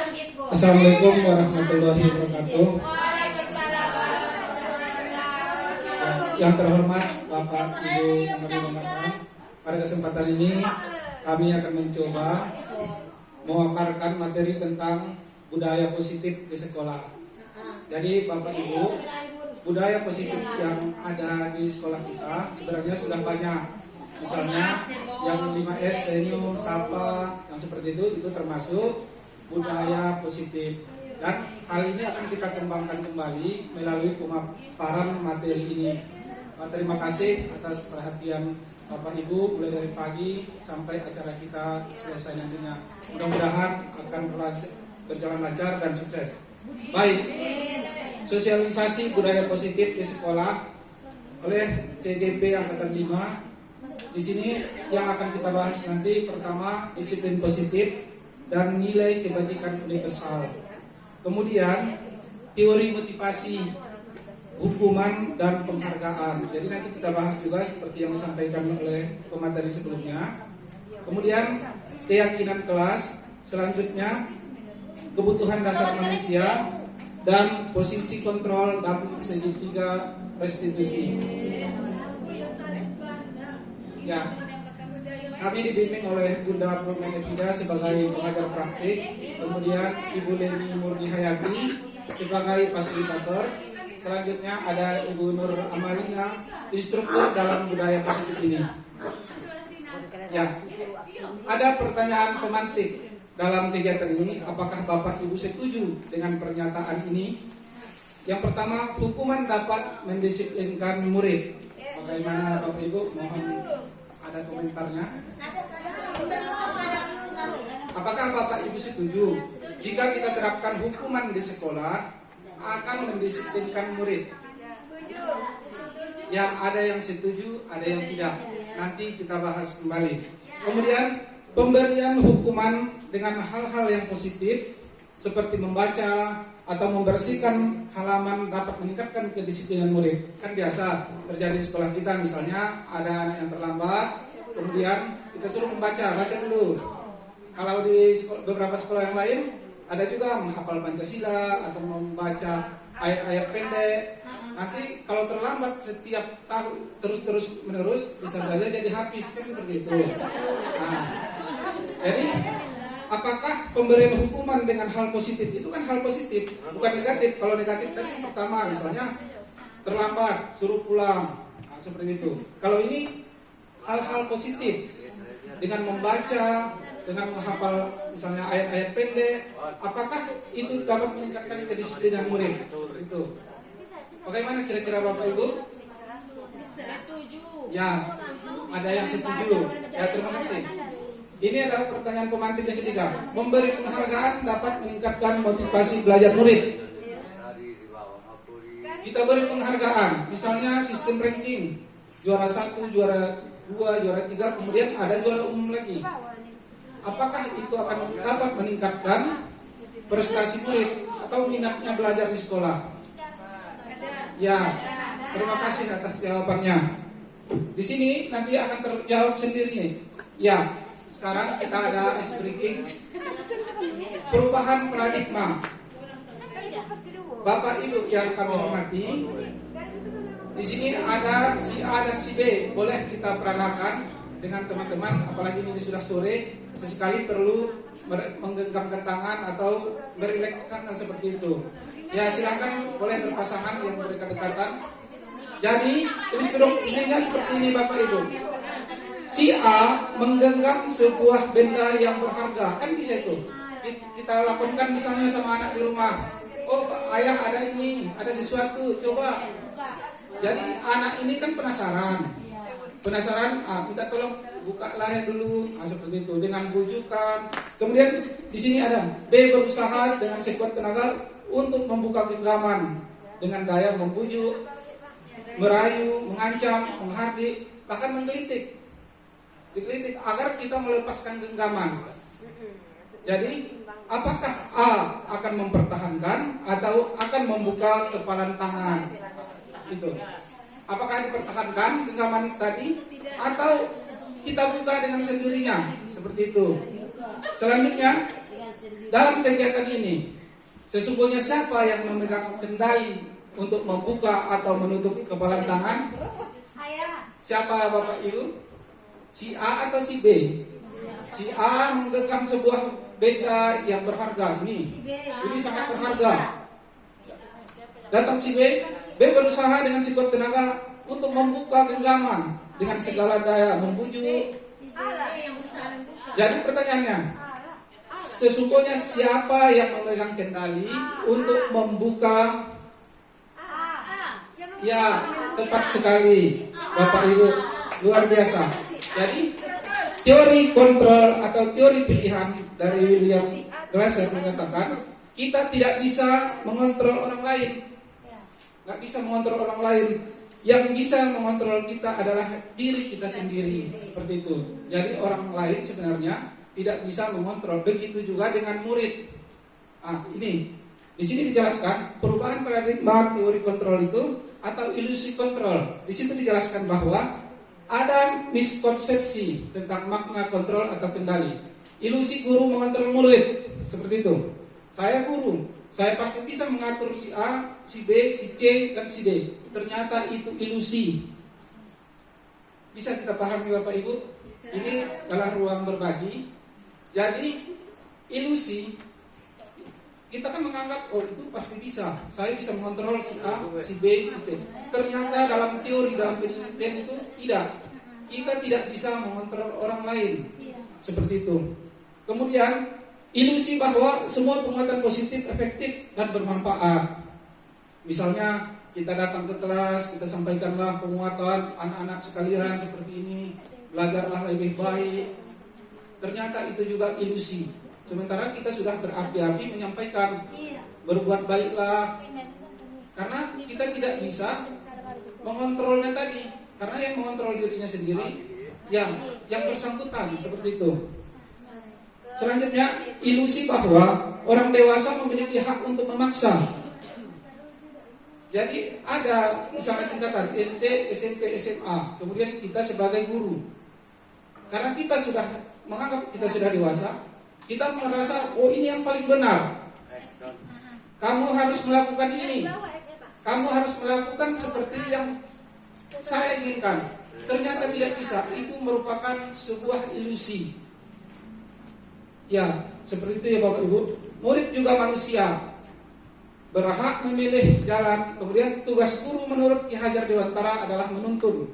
Assalamualaikum warahmatullahi wabarakatuh. Yang terhormat Bapak Ibu yang kami hormati, pada kesempatan ini kami akan mencoba memaparkan materi tentang budaya positif di sekolah. Jadi Bapak Ibu, budaya positif yang ada di sekolah kita sebenarnya sudah banyak. Misalnya yang 5S, senyum, sapa, yang seperti itu termasuk budaya positif. Dan hal ini akan kita kembangkan kembali melalui pemaparan materi ini. Terima kasih atas perhatian Bapak Ibu mulai dari pagi sampai acara kita selesai nantinya. Mudah-mudahan akan berjalan lancar dan sukses. Baik, sosialisasi budaya positif di sekolah oleh CGP Angkatan 5. Di sini yang akan kita bahas nanti pertama disiplin positif dan nilai kebajikan universal. Kemudian teori motivasi, hukuman dan penghargaan. Jadi nanti kita bahas juga seperti yang disampaikan oleh pemateri sebelumnya. Kemudian keyakinan kelas, selanjutnya kebutuhan dasar manusia dan posisi kontrol dalam segitiga restitusi. Ya, kami dibimbing oleh Bunda Promenetida sebagai pengajar praktik, kemudian Ibu Leni Murni Hayati sebagai fasilitator. Selanjutnya ada Ibu Nur Amalina, instruktur dalam budaya positif ini. Ya, ada pertanyaan pemantik dalam kegiatan ini. Apakah Bapak Ibu setuju dengan pernyataan ini? Yang pertama, hukuman dapat mendisiplinkan murid. Bagaimana Bapak Ibu? Mohon ada komentarnya. Apakah Bapak Ibu setuju jika kita terapkan hukuman di sekolah akan mendisiplinkan murid? Ya, ada yang setuju, ada yang tidak. Nanti kita bahas kembali. Kemudian pemberian hukuman dengan hal-hal yang positif seperti membaca atau membersihkan halaman dapat meningkatkan kedisiplinan murid. Kan biasa terjadi di sekolah kita, misalnya ada anak yang terlambat, kemudian kita suruh baca dulu. Kalau di beberapa sekolah yang lain ada juga menghafal Pancasila atau membaca ayat-ayat pendek. Nanti kalau terlambat setiap tahun terus menerus bisa saja jadi habis, kan seperti itu. Nah, jadi apakah pemberian hukuman dengan hal positif itu kan hal positif, bukan negatif. Kalau negatif tadi yang pertama misalnya terlambat suruh pulang, nah, seperti itu. Kalau ini hal-hal positif dengan membaca, dengan menghafal misalnya ayat-ayat pendek, apakah itu dapat meningkatkan kedisiplinan murid? Seperti itu. Bagaimana kira-kira Bapak Ibu? Setuju. Ya, ada yang setuju. Ya, terima kasih. Ini adalah pertanyaan pemantik yang ketiga. Memberi penghargaan dapat meningkatkan motivasi belajar murid. Kita beri penghargaan, misalnya sistem ranking, juara 1, juara 2, juara 3, kemudian ada juara umum lagi. Apakah itu akan dapat meningkatkan prestasi murid atau minatnya belajar di sekolah? Ya, terima kasih atas jawabannya. Di sini nanti akan terjawab sendiri. Ya. Sekarang kita ada ice breaking, perubahan paradigma. Bapak Ibu yang kami hormati, di sini ada si A dan si B. Boleh kita peragakan dengan teman-teman, apalagi ini sudah sore. Sesekali perlu menggenggamkan tangan atau berilekkan seperti itu. Ya, silakan boleh berpasangan yang berdekatan. Jadi instruksinya seperti ini Bapak Ibu. Si A menggenggam sebuah benda yang berharga, kan bisa itu. Kita lakukan misalnya sama anak di rumah. Oh, ayah ada ini, ada sesuatu, coba. Jadi anak ini kan penasaran, minta tolong buka layar dulu, seperti itu dengan bujukan. Kemudian di sini ada B berusaha dengan sekuat tenaga untuk membuka genggaman dengan daya membujuk, merayu, mengancam, menghardik, bahkan menggelitik. Dikritik agar kita melepaskan genggaman. Jadi apakah A akan mempertahankan atau akan membuka kepalan tangan? Itu. Apakah dipertahankan genggaman tadi atau kita buka dengan sendirinya? Seperti itu. Selanjutnya dalam kegiatan ini sesungguhnya siapa yang memegang kendali untuk membuka atau menutup kepalan tangan? Siapa Bapak Ibu? Si A atau si B? Si A menggenggam sebuah benda yang berharga ini sangat berharga. Datang si B berusaha dengan sekuat tenaga untuk membuka genggaman dengan segala daya, membujuk. Jadi pertanyaannya, sesungguhnya siapa yang memegang kendali untuk membuka? Ya, tepat sekali Bapak Ibu, luar biasa. Jadi teori kontrol atau teori pilihan dari William Glasser mengatakan kita tidak bisa mengontrol orang lain, nggak bisa mengontrol orang lain. Yang bisa mengontrol kita adalah diri kita sendiri, seperti itu. Jadi orang lain sebenarnya tidak bisa mengontrol. Begitu juga dengan murid. Ini di sini dijelaskan perubahan paradigma teori kontrol itu atau ilusi kontrol. Di situ dijelaskan bahwa ada miskonsepsi tentang makna kontrol atau kendali. Ilusi guru mengontrol murid, seperti itu. Saya guru, saya pasti bisa mengatur si A, si B, si C, dan si D. Ternyata itu ilusi. Bisa kita pahami Bapak Ibu? Ini adalah ruang berbagi. Jadi ilusi, kita kan menganggap oh itu pasti bisa. Saya bisa mengontrol si A, si B, si C. Ternyata dalam teori, dalam penelitian itu tidak. Kita tidak bisa mengontrol orang lain. Seperti itu. Kemudian ilusi bahwa semua penguatan positif efektif dan bermanfaat. Misalnya kita datang ke kelas, kita sampaikanlah penguatan anak-anak sekalian seperti ini, belajarlah lebih baik. Ternyata itu juga ilusi. Sementara kita sudah berapi-api menyampaikan berbuat baiklah. Karena kita tidak bisa mengontrolnya tadi. Karena yang mengontrol dirinya sendiri yang bersangkutan, seperti itu. Selanjutnya, ilusi bahwa orang dewasa memiliki hak untuk memaksa. Jadi ada misalnya tingkatan SD, SMP, SMA. Kemudian kita sebagai guru, karena kita sudah menganggap kita sudah dewasa, kita merasa oh ini yang paling benar. Kamu harus melakukan ini. Kamu harus melakukan seperti yang saya inginkan. Ternyata tidak bisa. Itu merupakan sebuah ilusi. Ya, seperti itu ya Bapak Ibu. Murid juga manusia, berhak memilih jalan. Kemudian tugas guru menurut Ki Hajar Dewantara adalah menuntun,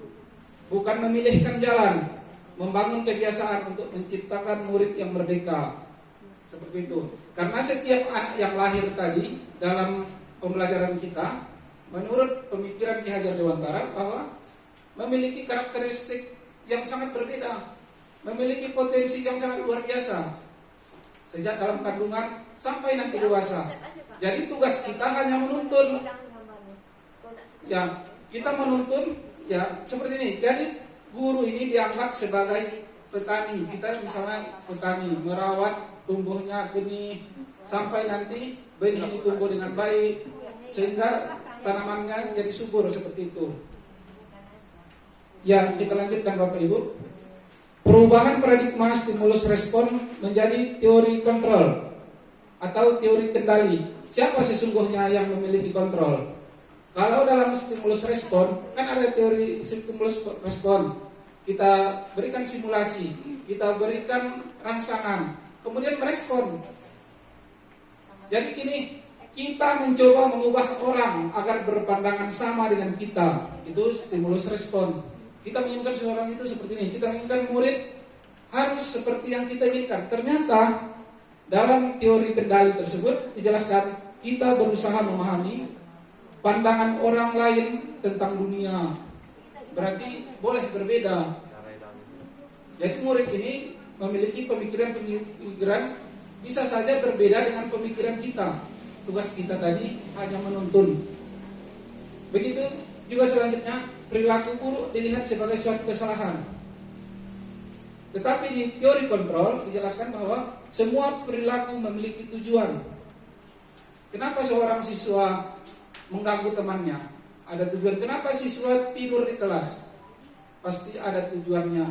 bukan memilihkan jalan. Membangun kebiasaan untuk menciptakan murid yang merdeka. Seperti itu. Karena setiap anak yang lahir tadi dalam pembelajaran kita, menurut pemikiran Ki Hajar Dewantara, bahwa memiliki karakteristik yang sangat berbeda, memiliki potensi yang sangat luar biasa sejak dalam kandungan sampai nanti dewasa. Jadi tugas kita hanya menuntun. Ya, kita menuntun ya seperti ini. Jadi guru ini dianggap sebagai petani. Kita misalnya petani merawat tumbuhnya benih sampai nanti benih ini tumbuh dengan baik sehingga tanamannya jadi subur, seperti itu. Ya, kita lanjutkan Bapak Ibu. Perubahan paradigma stimulus respon menjadi teori kontrol atau teori kendali. Siapa sesungguhnya yang memiliki kontrol? Kalau dalam stimulus respon, kan ada teori stimulus respon. Kita berikan simulasi, kita berikan rangsangan, kemudian merespon. Jadi gini, kita mencoba mengubah orang agar berpandangan sama dengan kita. Itu stimulus respon. Kita menginginkan seorang itu seperti ini. Kita menginginkan murid harus seperti yang kita inginkan. Ternyata dalam teori kendali tersebut dijelaskan kita berusaha memahami pandangan orang lain tentang dunia. Berarti boleh berbeda. Jadi murid ini memiliki pemikiran bisa saja berbeda dengan pemikiran kita. Tugas kita tadi hanya menuntun. Begitu juga selanjutnya, perilaku buruk dilihat sebagai suatu kesalahan. Tetapi di teori kontrol dijelaskan bahwa semua perilaku memiliki tujuan. Kenapa seorang siswa mengganggu temannya? Ada tujuan. Kenapa siswa tidur di kelas? Pasti ada tujuannya.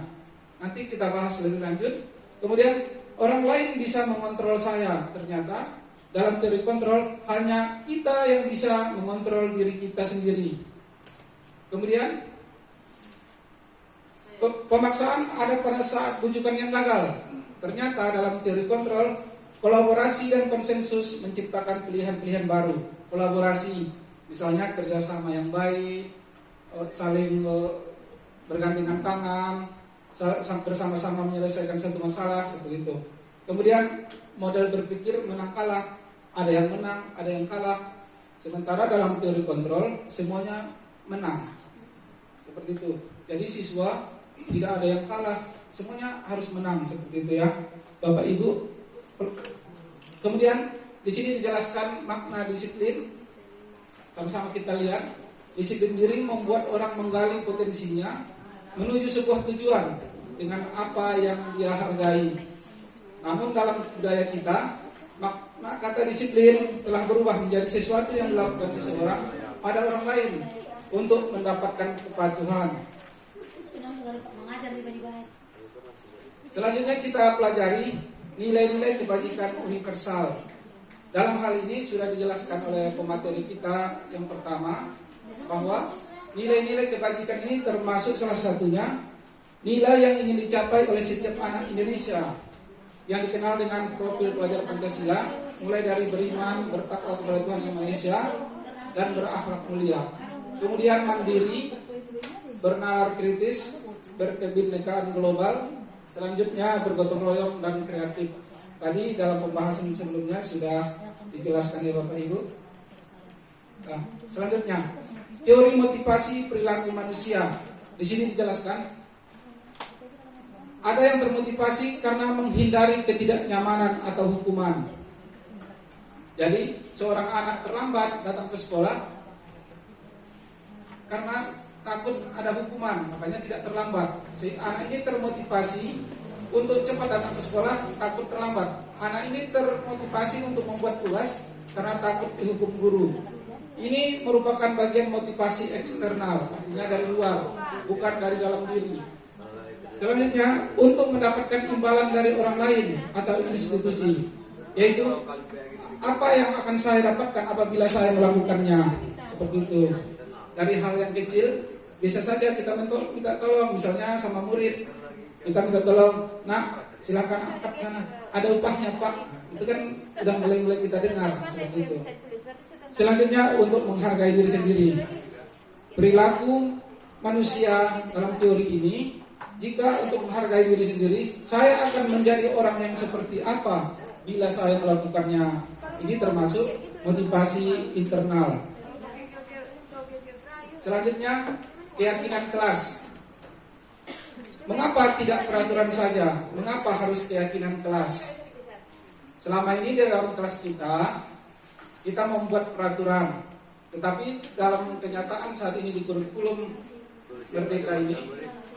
Nanti kita bahas lebih lanjut. Kemudian orang lain bisa mengontrol saya. Ternyata dalam teori kontrol hanya kita yang bisa mengontrol diri kita sendiri. Kemudian pemaksaan ada pada saat bujukan yang gagal. Ternyata dalam teori kontrol, kolaborasi dan konsensus menciptakan pilihan-pilihan baru. Kolaborasi, misalnya kerjasama yang baik, saling bergandengan tangan, bersama-sama menyelesaikan satu masalah, seperti itu. Kemudian model berpikir menang kalah, ada yang menang, ada yang kalah. Sementara dalam teori kontrol semuanya menang, seperti itu. Jadi siswa tidak ada yang kalah, semuanya harus menang, seperti itu ya, Bapak Ibu. Kemudian di sini dijelaskan makna disiplin. Sama-sama kita lihat. Disiplin diri membuat orang menggali potensinya menuju sebuah tujuan dengan apa yang dia hargai. Namun dalam budaya kita, makna kata disiplin telah berubah menjadi sesuatu yang dilakukan seseorang pada orang lain untuk mendapatkan kepatuhan. Selanjutnya kita pelajari nilai-nilai kebajikan universal. Dalam hal ini sudah dijelaskan oleh pemateri kita yang pertama, bahwa nilai-nilai kebajikan ini termasuk salah satunya nilai yang ingin dicapai oleh setiap anak Indonesia yang dikenal dengan profil pelajar Pancasila, mulai dari beriman, bertakwa kepada Tuhan Yang Maha Esa, dan berakhlak mulia. Kemudian mandiri, bernalar kritis, berkebinekaan global, selanjutnya bergotong royong dan kreatif. Tadi dalam pembahasan sebelumnya sudah dijelaskan ya Bapak Ibu. Nah, selanjutnya teori motivasi perilaku manusia. Di sini dijelaskan ada yang termotivasi karena menghindari ketidaknyamanan atau hukuman. Jadi seorang anak terlambat datang ke sekolah karena takut ada hukuman, makanya tidak terlambat. Si anak ini termotivasi untuk cepat datang ke sekolah, takut terlambat. Anak ini termotivasi untuk membuat tugas karena takut dihukum guru. Ini merupakan bagian motivasi eksternal, artinya dari luar, bukan dari dalam diri. Selanjutnya, untuk mendapatkan imbalan dari orang lain atau institusi, yaitu apa yang akan saya dapatkan apabila saya melakukannya, seperti itu. Dari hal yang kecil, bisa saja kita minta tolong, misalnya sama murid, kita minta tolong, nak silakan angkat sana, ada upahnya Pak. Itu kan udah mulai kita dengar, seperti itu. Selanjutnya untuk menghargai diri sendiri. Perilaku manusia dalam teori ini, jika untuk menghargai diri sendiri, saya akan menjadi orang yang seperti apa bila saya melakukannya. Ini termasuk motivasi internal. Selanjutnya keyakinan kelas. Mengapa tidak peraturan saja? Mengapa harus keyakinan kelas? Selama ini di dalam kelas kita membuat peraturan, tetapi dalam kenyataan saat ini di kurikulum Merdeka ini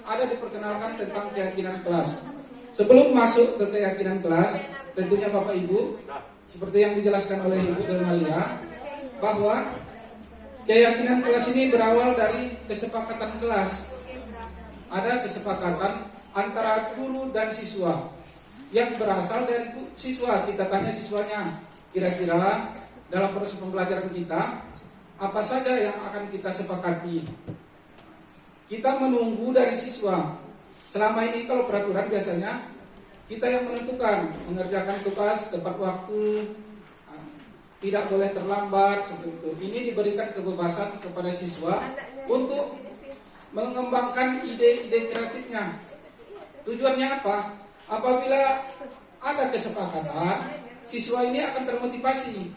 ada diperkenalkan tentang keyakinan kelas. Sebelum masuk ke keyakinan kelas, tentunya Bapak Ibu, seperti yang dijelaskan oleh Ibu Delmalia, bahwa keyakinan kelas ini berawal dari kesepakatan kelas. Ada kesepakatan antara guru dan siswa yang berasal dari siswa. Kita tanya siswanya, kira-kira dalam proses pembelajaran kita, apa saja yang akan kita sepakati? Kita menunggu dari siswa. Selama ini kalau peraturan biasanya kita yang menentukan, mengerjakan tugas tepat waktu, tidak boleh terlambat, seperti itu. Ini diberikan kebebasan kepada siswa untuk mengembangkan ide-ide kreatifnya. Tujuannya apa? Apabila ada kesepakatan, siswa ini akan termotivasi.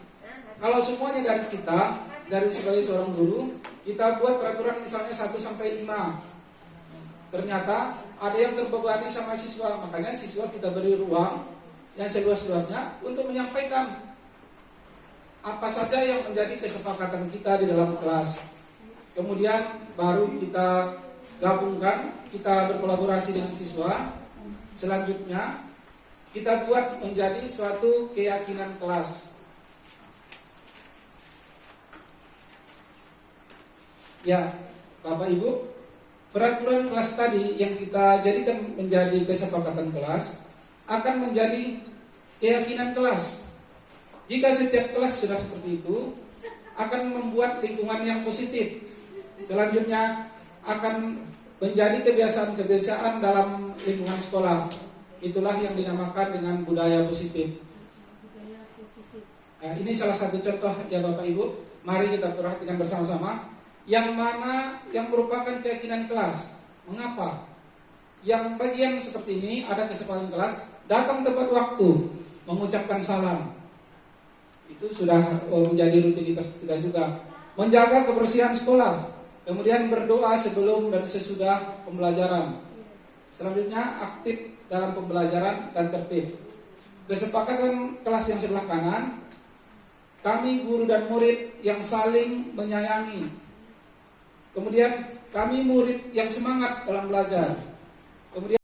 Kalau semuanya dari kita, dari sebagai seorang guru, kita buat peraturan misalnya 1-5. Ternyata ada yang terbebani sama siswa, makanya siswa kita beri ruang yang seluas-luasnya untuk menyampaikan apa saja yang menjadi kesepakatan kita di dalam kelas. Kemudian baru kita gabungkan, kita berkolaborasi dengan siswa. Selanjutnya kita buat menjadi suatu keyakinan kelas. Ya, Bapak Ibu, peraturan kelas tadi yang kita jadikan menjadi kesepakatan kelas akan menjadi keyakinan kelas. Jika setiap kelas sudah seperti itu, akan membuat lingkungan yang positif. Selanjutnya akan menjadi kebiasaan-kebiasaan dalam lingkungan sekolah. Itulah yang dinamakan dengan budaya positif. Nah, ini salah satu contoh ya Bapak Ibu. Mari kita perhatikan bersama-sama. Yang mana yang merupakan keyakinan kelas. Mengapa? Yang bagian seperti ini ada kesepakatan kelas, datang tepat waktu, mengucapkan salam. Itu sudah menjadi rutinitas kita juga. Menjaga kebersihan sekolah, kemudian berdoa sebelum dan sesudah pembelajaran. Selanjutnya aktif dalam pembelajaran dan tertib. Kesepakatan kelas yang sebelah kanan, kami guru dan murid yang saling menyayangi. Kemudian kami murid yang semangat dalam belajar. Kemudian